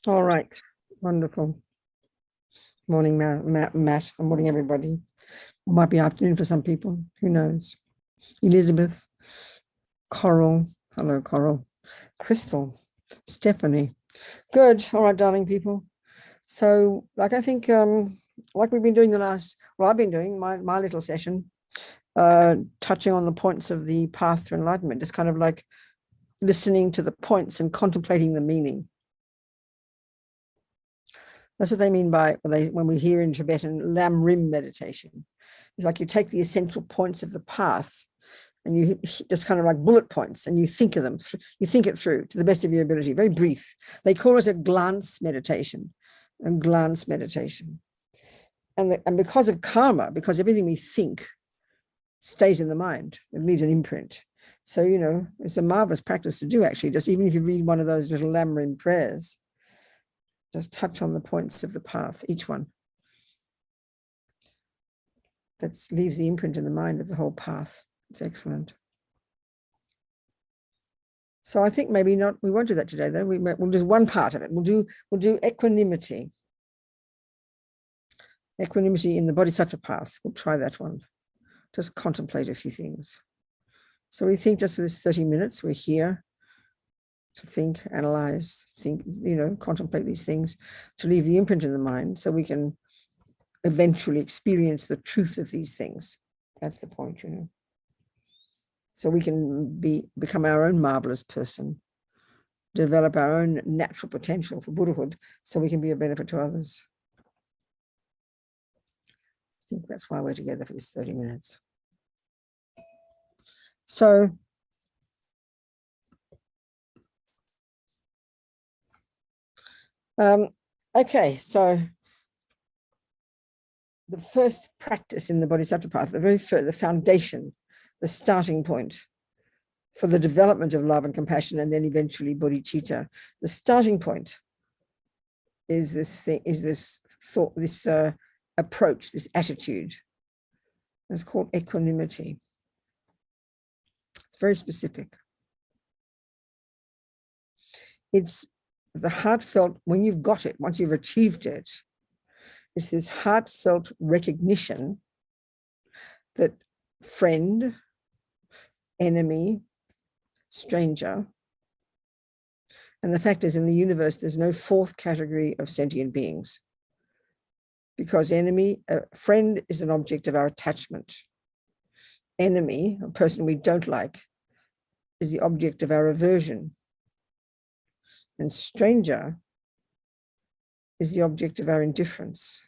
All right. Wonderful. Morning, Matt, and morning, everybody. It might be afternoon for some people. Who knows? Elizabeth, Coral. Hello, Coral. Crystal, Stephanie. Good. All right, darling people. So, like I think, like we've been doing I've been doing my little session, touching on the points of the path to enlightenment, just kind of like listening to the points and contemplating the meaning. That's what they mean by when we hear in Tibetan Lam Rim meditation. It's like you take the essential points of the path and you just kind of like bullet points and you think of them, you think it through to the best of your ability, very brief. They call it a glance meditation, And because of karma, because everything we think stays in the mind, it leaves an imprint. So, it's a marvelous practice to do, actually, just even if you read one of those little Lam Rim prayers, just touch on the points of the path, each one. That leaves the imprint in the mind of the whole path. It's excellent. So I think maybe not. We won't do that today, though. We'll do one part of it. We'll do equanimity. Equanimity in the Bodhisattva path. We'll try that one. Just contemplate a few things. So we think just for this 30 minutes, we're here to think, analyze, contemplate these things, to leave the imprint in the mind so we can eventually experience the truth of these things. That's the point, So we can become our own marvelous person, develop our own natural potential for Buddhahood so we can be a benefit to others. I think that's why we're together for this 30 minutes. So, okay, so the first practice in the Bodhisattva path, the foundation, the starting point for the development of love and compassion, and then eventually bodhicitta. The starting point is this thought, this approach, this attitude. It's called equanimity. It's very specific. It's the heartfelt, when you've got it, once you've achieved it, it's this heartfelt recognition that friend, enemy, stranger, and the fact is, in the universe, there's no fourth category of sentient beings, because friend is an object of our attachment. Enemy, a person we don't like, is the object of our aversion. And stranger is the object of our indifference.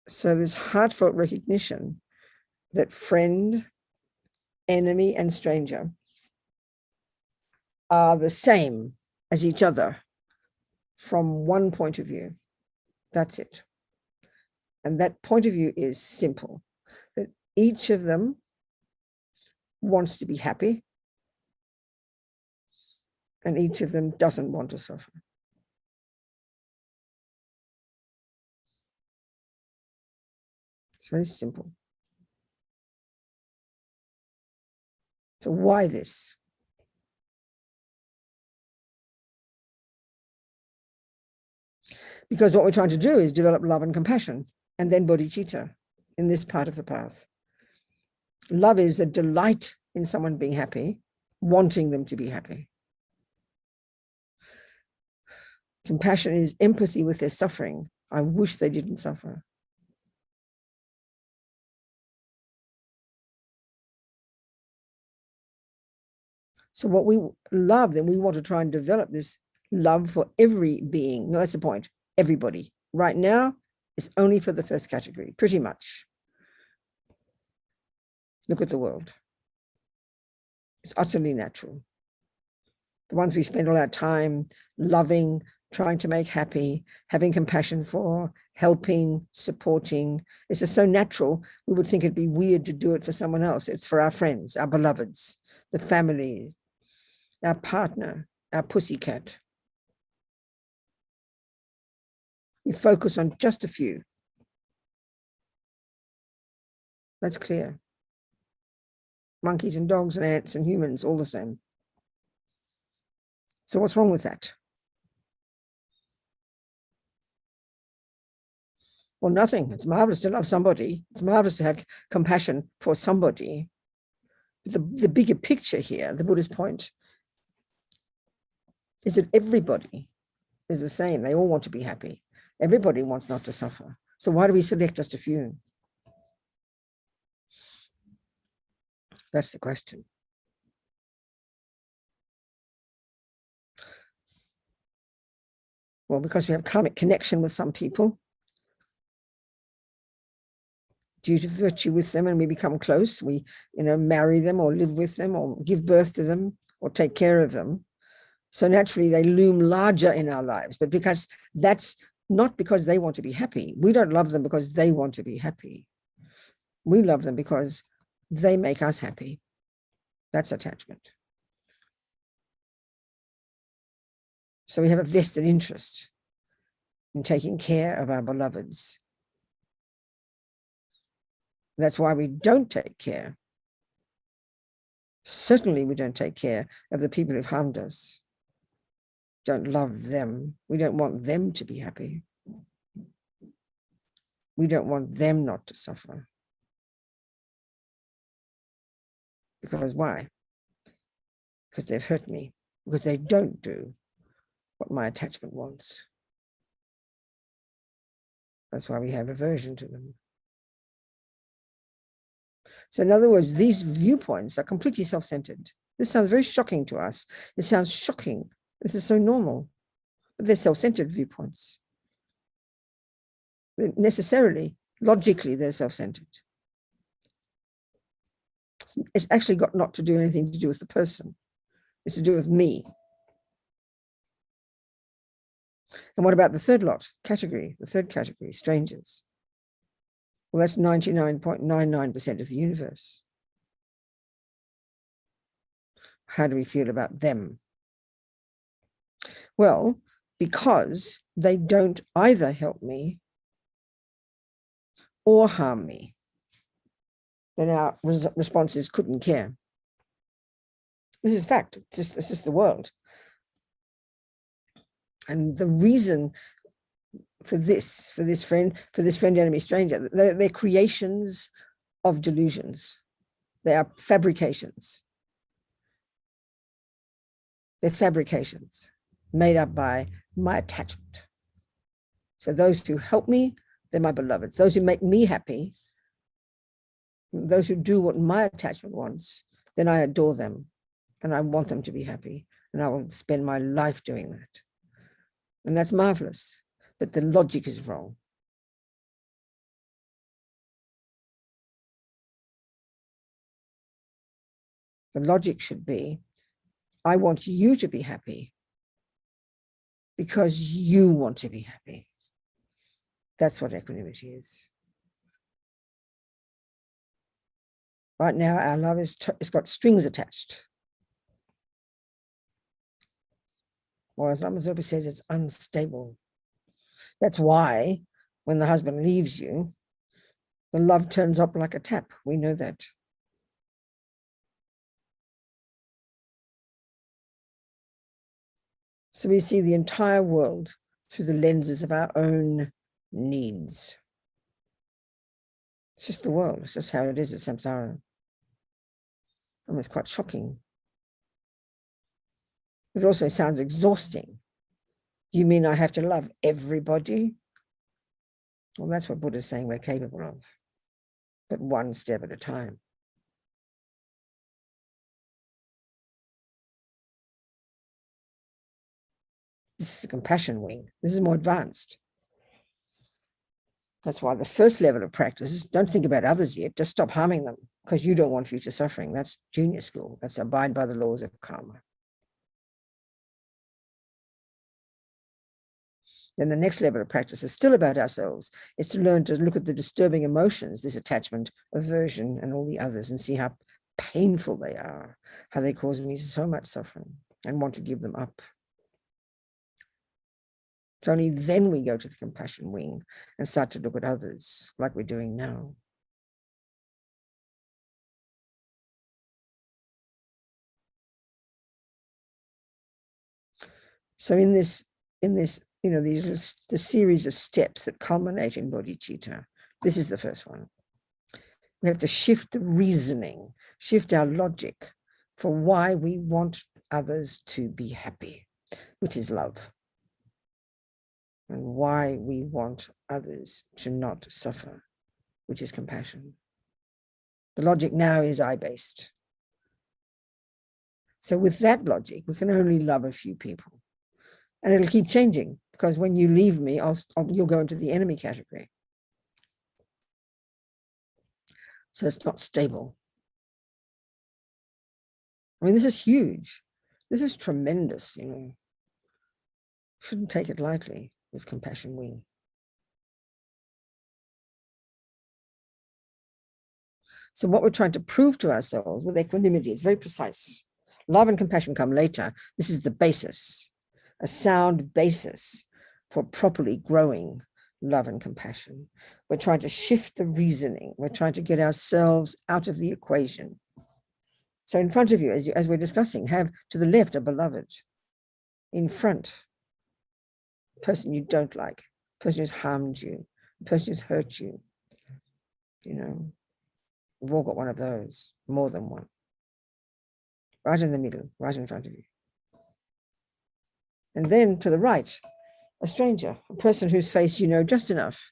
So this heartfelt recognition that friend, enemy, and stranger are the same as each other from one point of view. That's it. And that point of view is simple, that each of them wants to be happy and each of them doesn't want to suffer. It's very simple. So why this? Because what we're trying to do is develop love and compassion, and then bodhicitta in this part of the path. Love is a delight in someone being happy, wanting them to be happy. Compassion is empathy with their suffering. I wish they didn't suffer. So what we love, then we want to try and develop this love for every being. No, that's the point. Everybody. Right now, it's only for the first category, pretty much. Look at the world. It's utterly natural. The ones we spend all our time loving, trying to make happy, having compassion for, helping, supporting. It's just so natural, we would think it'd be weird to do it for someone else. It's for our friends, our beloveds, the families, our partner, our pussycat. We focus on just a few. That's clear. Monkeys and dogs and ants and humans, all the same. So what's wrong with that? Well, nothing. It's marvelous to love somebody. It's marvelous to have compassion for somebody. The bigger picture here, the Buddha's point, is that everybody is the same. They all want to be happy. Everybody wants not to suffer. So why do we select just a few? That's the question. Well, because we have karmic connection with some people, due to virtue with them, and we become close. We, marry them or live with them or give birth to them or take care of them. So naturally they loom larger in our lives, but because that's not because they want to be happy. We don't love them because they want to be happy. We love them because they make us happy. That's attachment. So we have a vested interest in taking care of our beloveds. That's why we don't take care. Certainly we don't take care of the people who've harmed us. Don't love them. We don't want them to be happy. We don't want them not to suffer. Because why? Because they've hurt me. Because they don't do what my attachment wants. That's why we have aversion to them. So in other words, these viewpoints are completely self-centered. This sounds very shocking to us. It sounds shocking. This is so normal. But they're self-centered viewpoints. Necessarily, logically, they're self-centered. It's actually got not to do anything to do with the person. It's to do with me. And what about the third category, the third category, strangers? Well, that's 99.99% of the universe. How do we feel about them? Well, because they don't either help me or harm me, then our response is couldn't care. This is fact. It's just the world. And the reason for this friend, enemy, stranger, they're creations of delusions. They are fabrications. They're fabrications made up by my attachment. So those who help me, they're my beloveds. Those who make me happy, those who do what my attachment wants, then I adore them and I want them to be happy. And I will spend my life doing that. And that's marvelous. But the logic is wrong. The logic should be, I want you to be happy because you want to be happy. That's what equanimity is. Right now, our love it's got strings attached. Or as Lama Zopa says, it's unstable. That's why when the husband leaves you, the love turns up like a tap. We know that. So we see the entire world through the lenses of our own needs. It's just the world. It's just how it is at samsara. And it's quite shocking. It also sounds exhausting. You mean I have to love everybody? Well, that's what Buddha's saying we're capable of, but one step at a time. This is the compassion wing. This is more advanced. That's why the first level of practice is don't think about others yet. Just stop harming them because you don't want future suffering. That's junior school. That's abide by the laws of karma. Then the next level of practice is still about ourselves. It's to learn to look at the disturbing emotions, this attachment, aversion, and all the others, and see how painful they are, how they cause me so much suffering, and want to give them up. It's only then we go to the compassion wing and start to look at others like we're doing now. So in this, the series of steps that culminate in bodhicitta, this is the first one. We have to shift the reasoning, shift our logic for why we want others to be happy, which is love, and why we want others to not suffer, which is compassion. The logic now is I-based. So with that logic, we can only love a few people. And it'll keep changing, because when you leave me, you'll go into the enemy category. So it's not stable. I mean, this is huge. This is tremendous, Shouldn't take it lightly, this compassion wing. So what we're trying to prove to ourselves with equanimity is very precise. Love and compassion come later. This is the basis, a sound basis for properly growing love and compassion. We're trying to shift the reasoning. We're trying to get ourselves out of the equation. So in front of you, as we're discussing, have to the left a beloved. In front, a person you don't like, a person who's harmed you, a person who's hurt you. We've all got one of those, more than one. Right in the middle, right in front of you. And then to the right, a stranger, a person whose face you know just enough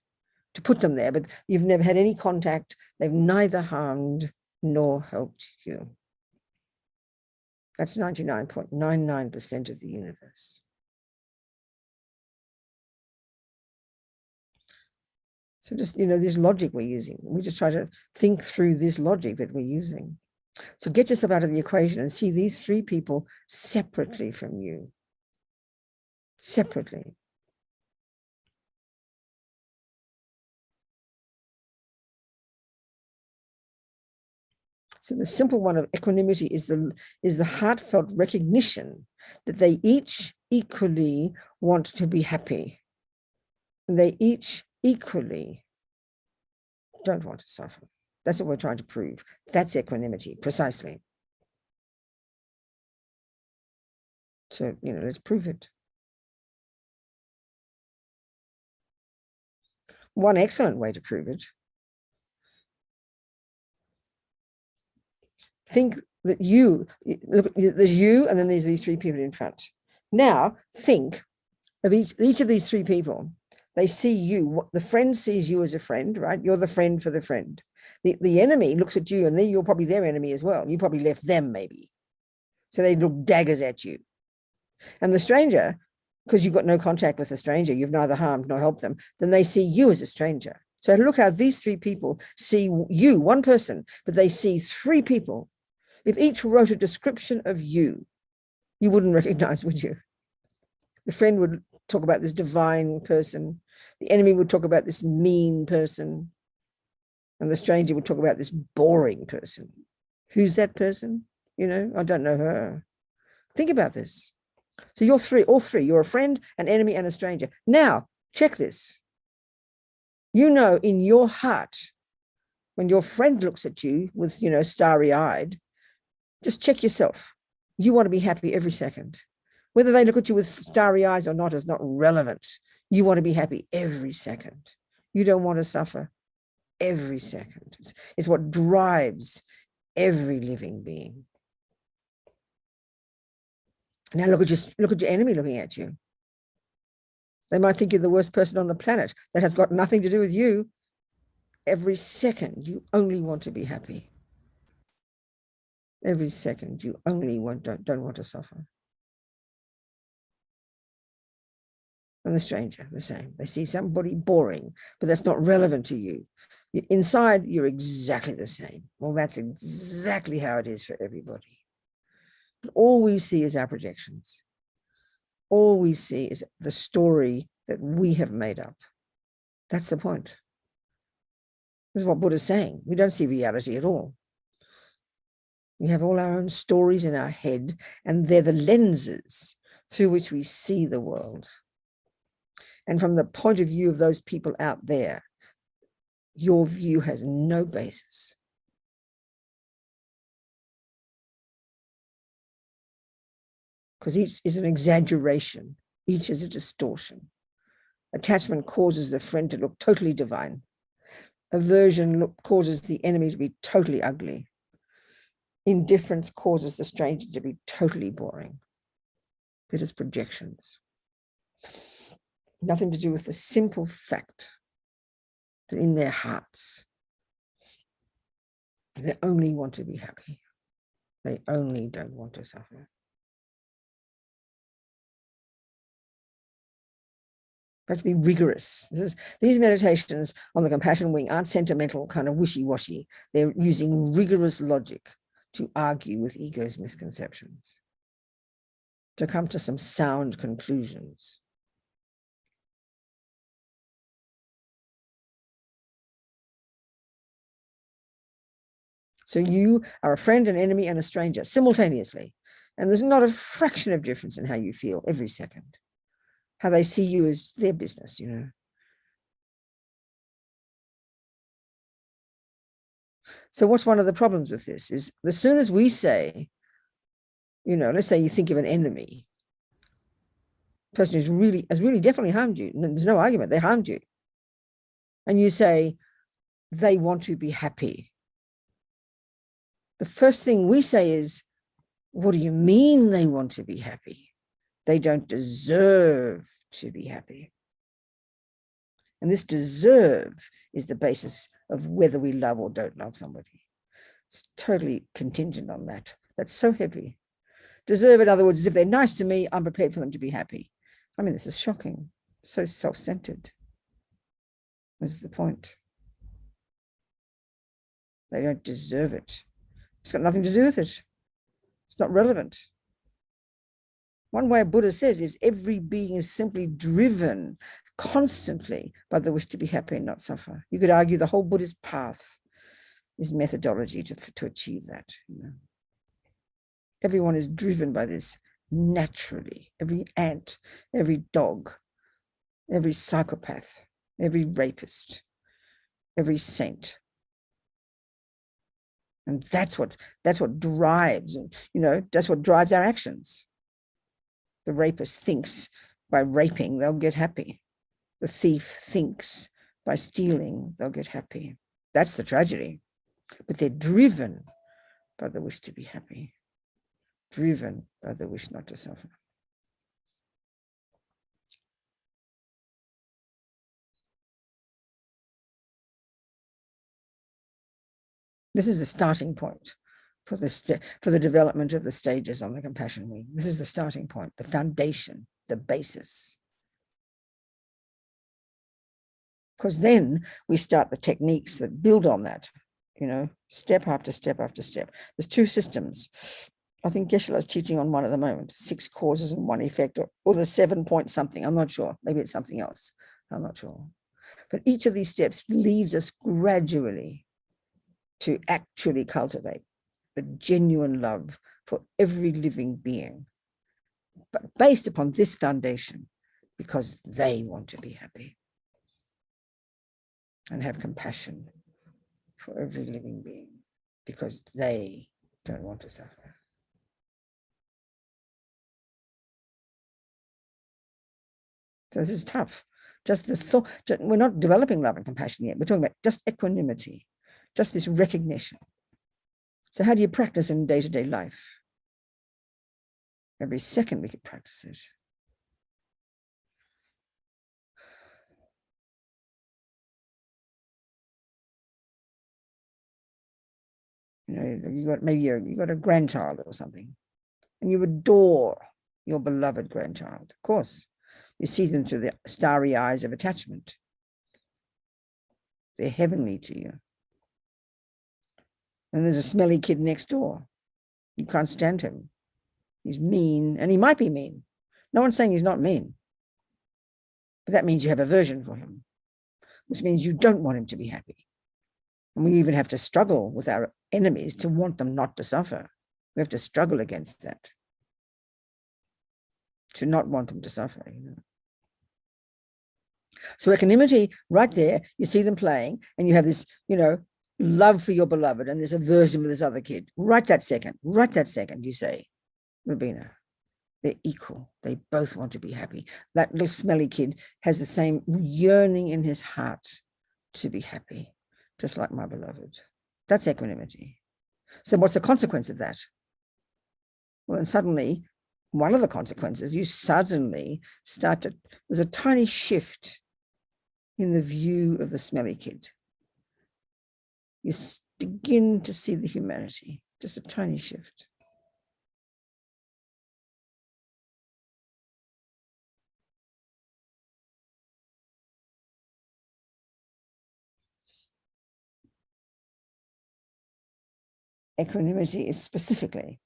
to put them there, but you've never had any contact. They've neither harmed nor helped you. That's 99.99% of the universe. So just, this logic we're using, we just try to think through this logic that we're using. So get yourself out of the equation and see these three people separately from you. Separately. So the simple one of equanimity is the heartfelt recognition that they each equally want to be happy. And they each equally don't want to suffer. That's what we're trying to prove. That's equanimity, precisely. So, let's prove it. One excellent way to prove it. Think that look, there's you, and then there's these three people in front. Now, think of each of these three people. They see you. The friend sees you as a friend, right? You're the friend for the friend. The enemy looks at you, and then you're probably their enemy as well. You probably left them, maybe. So they look daggers at you. And the stranger, because you've got no contact with the stranger, you've neither harmed nor helped them, then they see you as a stranger. So look how these three people see you, one person, but they see three people. If each wrote a description of you, you wouldn't recognize, would you? The friend would talk about this divine person. The enemy would talk about this mean person. And the stranger would talk about this boring person. Who's that person? I don't know her. Think about this. So you're all three. You're a friend, an enemy, and a stranger. Now, check this. In your heart, when your friend looks at you with, starry-eyed, just check yourself. You want to be happy every second. Whether they look at you with starry eyes or not is not relevant. You want to be happy every second. You don't want to suffer every second. It's what drives every living being. Now look at your enemy looking at you. They might think you're the worst person on the planet. That has got nothing to do with you. Every second, you only want to be happy. Every second, you only don't want to suffer. And the stranger, the same. They see somebody boring, but that's not relevant to you. Inside, you're exactly the same. Well, that's exactly how it is for everybody. But all we see is our projections. All we see is the story that we have made up. That's the point. This is what Buddha's saying. We don't see reality at all. We have all our own stories in our head, and they're the lenses through which we see the world. And from the point of view of those people out there, your view has no basis. because each is an exaggeration. Each is a distortion. Attachment causes the friend to look totally divine. Aversion causes the enemy to be totally ugly. Indifference causes the stranger to be totally boring. It is projections. Nothing to do with the simple fact that in their hearts, they only want to be happy. They only don't want to suffer. But to be rigorous. These meditations on the compassion wing aren't sentimental, kind of wishy-washy. They're using rigorous logic to argue with ego's misconceptions, to come to some sound conclusions. So you are a friend, an enemy, and a stranger simultaneously. And there's not a fraction of difference in how you feel every second. How they see you is their business, you know. So what's one of the problems with this is as soon as we say, you know, let's say you think of an enemy, person who's has really definitely harmed you, and there's no argument, they harmed you. And you say, they want to be happy. The first thing we say is, what do you mean they want to be happy? They don't deserve to be happy. And this deserve is the basis of whether we love or don't love somebody. It's totally contingent on that. That's so heavy. Deserve, in other words, is if they're nice to me, I'm prepared for them to be happy. I mean, this is shocking. So self-centered. This is the point. They don't deserve it. It's got nothing to do with it. It's not relevant. One way Buddha says is every being is simply driven constantly by the wish to be happy and not suffer. You could argue the whole Buddhist path is methodology to achieve that. You know? Everyone is driven by this naturally. Every ant, every dog, every psychopath, every rapist, every saint. And that's what drives, you know, that's what drives our actions. The rapist thinks by raping, they'll get happy. The thief thinks by stealing, they'll get happy. That's the tragedy. But they're driven by the wish to be happy, driven by the wish not to suffer. This is the starting point for the development of the stages on the compassion wing. This is the starting point, the foundation, the basis. Because then we start the techniques that build on that, you know, step after step after step. There's two systems. I think Geshe-la's teaching on one at the moment, 6 causes and 1 effect, or the 7-point something. I'm not sure. Maybe it's something else. I'm not sure. But each of these steps leads us gradually to actually cultivate the genuine love for every living being, but based upon this foundation, because they want to be happy and have compassion for every living being, because they don't want to suffer. So this is tough. Just the thought, we're not developing love and compassion yet. We're talking about just equanimity, just this recognition. So how do you practice in day-to-day life? Every second we could practice it. You know, you got a grandchild or something, and you adore your beloved grandchild. Of course, you see them through the starry eyes of attachment. They're heavenly to you. And there's a smelly kid next door. You can't stand him. He's mean, and he might be mean. No one's saying he's not mean. But that means you have aversion for him, which means you don't want him to be happy. And we even have to struggle with our enemies to want them not to suffer. We have to struggle against that, to not want them to suffer. You know? So equanimity, right there, you see them playing, and you have this, you know, love for your beloved, and there's aversion for this other kid. Right that second, you say, Rabina, They're equal. They both want to be happy. That little smelly kid has the same yearning in his heart to be happy, just like my beloved. That's equanimity. So what's the consequence of that? Well, and suddenly, one of the consequences, you suddenly start to, there's a tiny shift in the view of the smelly kid. You begin to see the humanity, just a tiny shift. Equanimity is specifically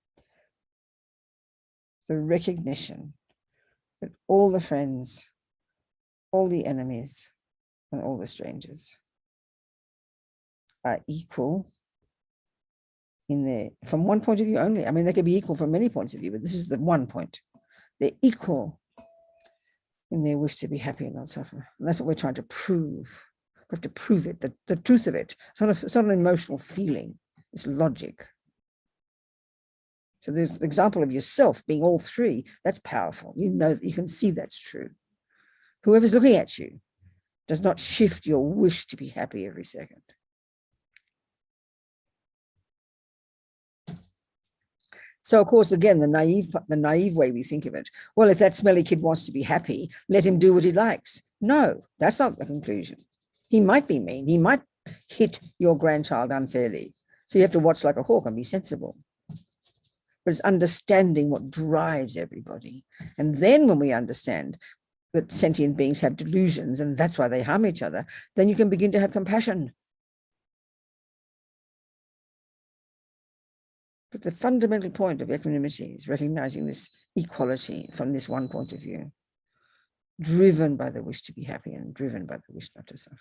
the recognition that all the friends, all the enemies, and all the strangers are equal in their, from one point of view only. I mean, they could be equal from many points of view, but this is the one point. They're equal in their wish to be happy and not suffer. And that's what we're trying to prove. We have to prove it, the truth of it. It's not an emotional feeling, it's logic. So there's the example of yourself being all three. That's powerful. You know, you can see that's true. Whoever's looking at you does not shift your wish to be happy every second. So, of course, again, the naive way we think of it, well, if that smelly kid wants to be happy, let him do what he likes. No, that's not the conclusion. He might be mean. He might hit your grandchild unfairly. So you have to watch like a hawk and be sensible. But it's understanding what drives everybody. And then when we understand that sentient beings have delusions and that's why they harm each other, then you can begin to have compassion. But the fundamental point of equanimity is recognizing this equality from this one point of view, driven by the wish to be happy and driven by the wish not to suffer.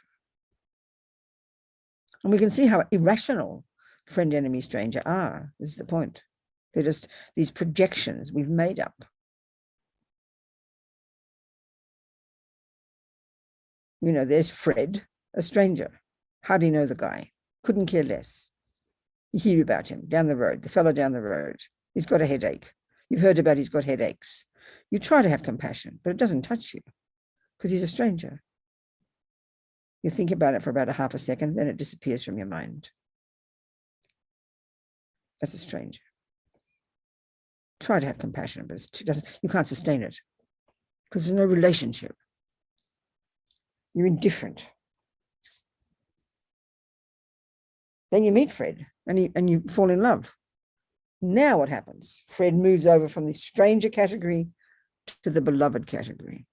And we can see how irrational friend, enemy, stranger are. This is the point. They're just these projections we've made up. You know, there's Fred, a stranger. Hardly know the guy. Couldn't care less. You hear about him down the road, the fellow down the road. He's got a headache. You've heard about he's got headaches. You try to have compassion, but it doesn't touch you because he's a stranger. You think about it for about a half a second, then it disappears from your mind. That's a stranger. Try to have compassion, but you can't sustain it because there's no relationship. You're indifferent. Then you meet Fred and you fall in love. Now what happens? Fred moves over from the stranger category to the beloved category.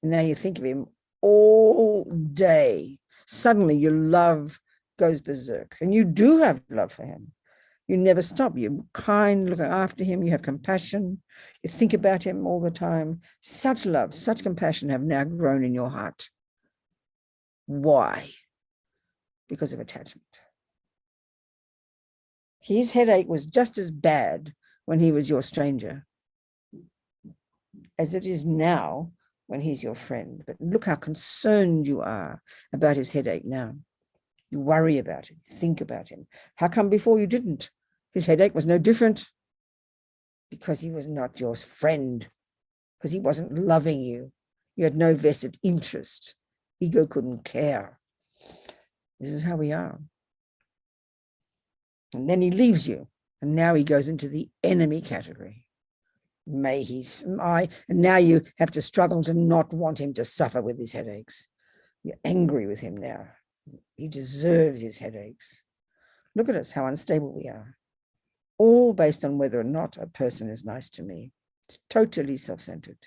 And now you think of him all day. Suddenly your love goes berserk. And you do have love for him. You never stop. You're kind, look after him. You have compassion. You think about him all the time. Such love, such compassion have now grown in your heart. Why? Because of attachment. His headache was just as bad when he was your stranger as it is now when he's your friend. But look how concerned you are about his headache now. You worry about it, think about him. How come before you didn't? His headache was no different because he was not your friend, because he wasn't loving you. You had no vested interest. Ego couldn't care. This is how we are. And then he leaves you, and now he goes into the enemy category. May he smile. And now you have to struggle to not want him to suffer with his headaches. You're angry with him now. He deserves his headaches. Look at us, how unstable we are. All based on whether or not a person is nice to me. It's totally self-centered.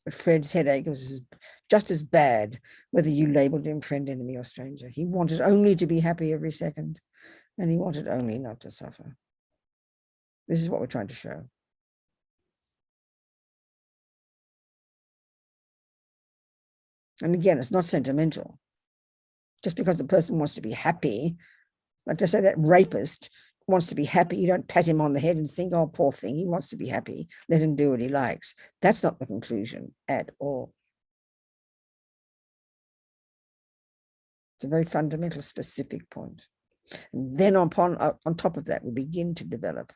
But Fred's headache was just as bad, whether you labeled him friend, enemy, or stranger. He wanted only to be happy every second, and he wanted only not to suffer. This is what we're trying to show. And again, it's not sentimental. Just because the person wants to be happy, like to say that rapist wants to be happy, you don't pat him on the head and think, oh, poor thing, he wants to be happy. Let him do what he likes. That's not the conclusion at all. It's a very fundamental, specific point. And then on top of that, we begin to develop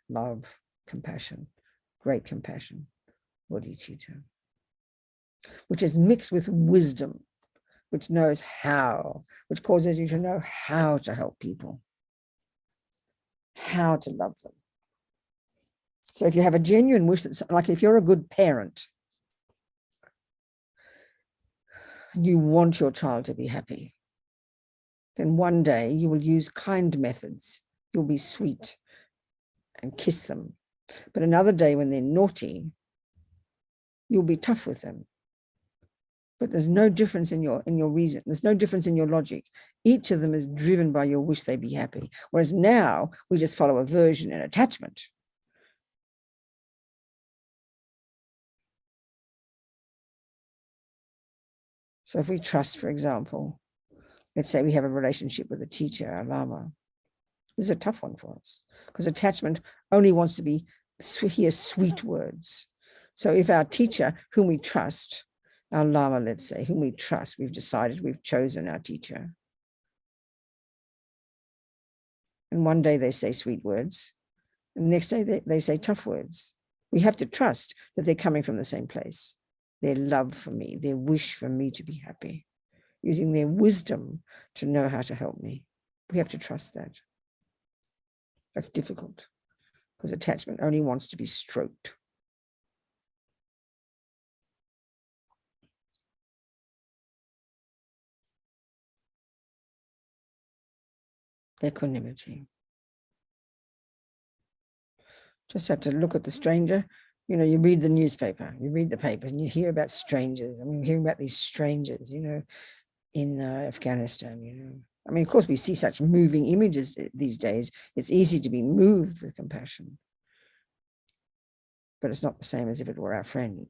love, compassion, great compassion, bodhicitta, which is mixed with wisdom, which knows how, which causes you to know how to help people, how to love them. So if you have a genuine wish, that's like if you're a good parent, you want your child to be happy, then one day you will use kind methods. You'll be sweet and kiss them. But another day when they're naughty, you'll be tough with them. But there's no difference in your reason. There's no difference in your logic. Each of them is driven by your wish they be happy. Whereas now we just follow aversion and attachment. So if we trust, for example, let's say we have a relationship with a teacher, a lama. This is a tough one for us because attachment only wants to hear sweet words. So if our teacher, whom we trust, our lama, let's say, whom we trust, we've decided, we've chosen our teacher. And one day they say sweet words, and the next day they say tough words. We have to trust that they're coming from the same place. Their love for me, their wish for me to be happy, using their wisdom to know how to help me. We have to trust that. That's difficult because attachment only wants to be stroked. Equanimity. Just have to look at the stranger. You know, you read the newspaper, you read the paper, and you hear about strangers. I mean, hearing about these strangers, you know, in Afghanistan, you know. I mean, of course, we see such moving images these days. It's easy to be moved with compassion. But it's not the same as if it were our friend.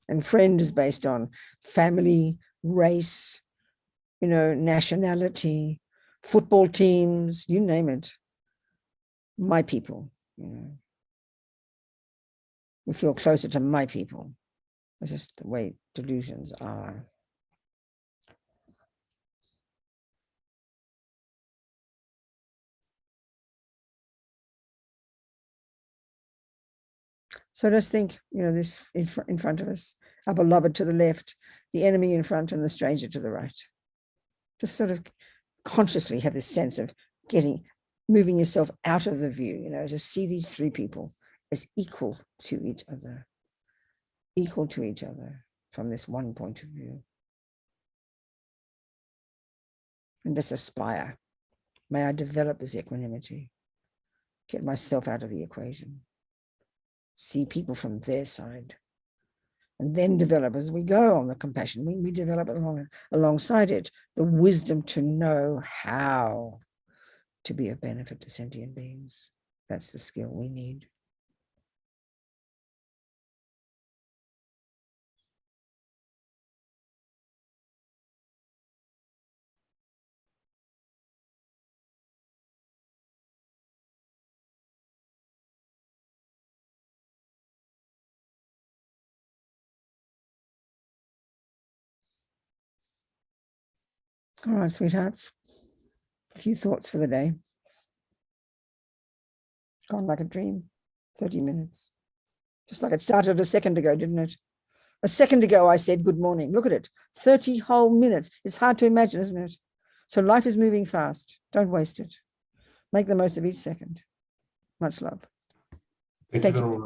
And friend is based on family, race, you know, nationality, football teams, you name it. My people, you know. We feel closer to my people. It's just the way delusions are. So just think, you know, this in front of us, our beloved to the left, the enemy in front, and the stranger to the right. Just sort of consciously have this sense of moving yourself out of the view, you know, to see these three people as equal to each other from this one point of view. And just aspire. May I develop this equanimity, get myself out of the equation, see people from their side, and then develop as we go on the compassion. We develop alongside it the wisdom to know how to be of benefit to sentient beings. That's the skill we need. All right, sweethearts. A few thoughts for the day. Gone like a dream. 30 minutes. Just like it started a second ago, didn't it? A second ago, I said good morning. Look at it. 30 whole minutes. It's hard to imagine, isn't it? So life is moving fast. Don't waste it. Make the most of each second. Much love. Thank you.